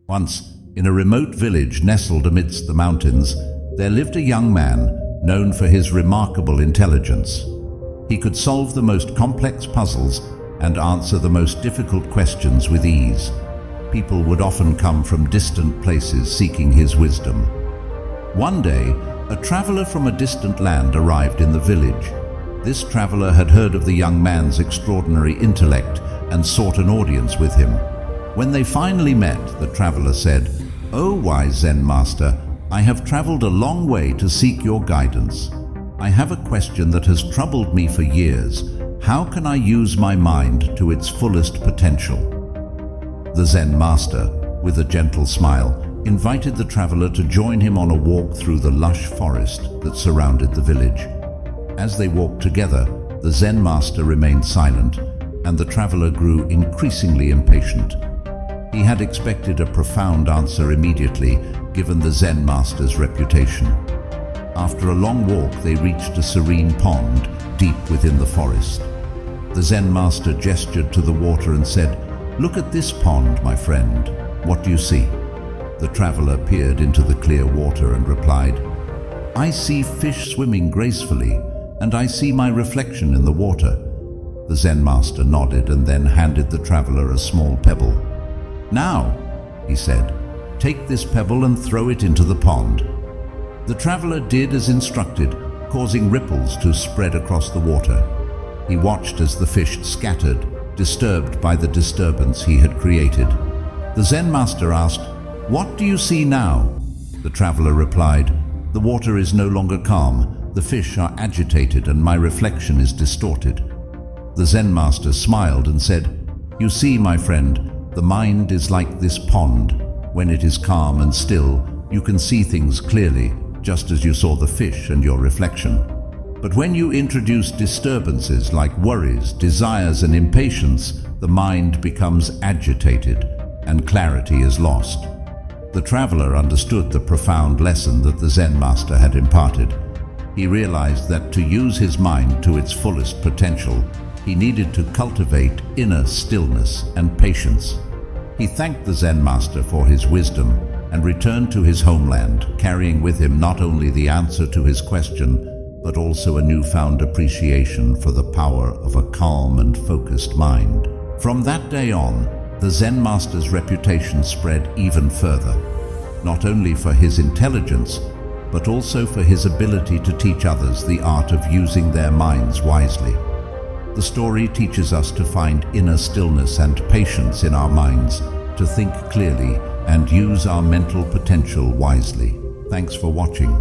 Once, in a remote village nestled amidst the mountains, there lived a young man known for his remarkable intelligence. He could solve the most complex puzzles and answer the most difficult questions with ease. People would often come from distant places seeking his wisdom. One day, a traveler from a distant land arrived in the village. This traveler had heard of the young man's extraordinary intellect and sought an audience with him. When they finally met, the traveler said, "O wise Zen master, I have traveled a long way to seek your guidance. I have a question that has troubled me for years. How can I use my mind to its fullest potential?" The Zen master, with a gentle smile, invited the traveler to join him on a walk through the lush forest that surrounded the village. As they walked together, the Zen master remained silent, and the traveler grew increasingly impatient. He had expected a profound answer immediately, given the Zen master's reputation. After a long walk, they reached a serene pond deep within the forest. The Zen master gestured to the water and said, "Look at this pond, my friend. What do you see?" The traveler peered into the clear water and replied, "I see fish swimming gracefully, and I see my reflection in the water." The Zen master nodded and then handed the traveler a small pebble. "Now," he said, "take this pebble and throw it into the pond." The traveler did as instructed, causing ripples to spread across the water. He watched as the fish scattered, disturbed by the disturbance he had created. The Zen master asked, "What do you see now?" The traveler replied, "The water is no longer calm, the fish are agitated, and my reflection is distorted." The Zen master smiled and said, "You see, my friend, the mind is like this pond. When it is calm and still, you can see things clearly, just as you saw the fish and your reflection. But when you introduce disturbances like worries, desires, and impatience, the mind becomes agitated and clarity is lost." The traveler understood the profound lesson that the Zen master had imparted. He realized that to use his mind to its fullest potential, he needed to cultivate inner stillness and patience. He thanked the Zen master for his wisdom and returned to his homeland, carrying with him not only the answer to his question, but also a newfound appreciation for the power of a calm and focused mind. From that day on, the Zen master's reputation spread even further, not only for his intelligence, but also for his ability to teach others the art of using their minds wisely. The story teaches us to find inner stillness and patience in our minds, to think clearly and use our mental potential wisely. Thanks for watching.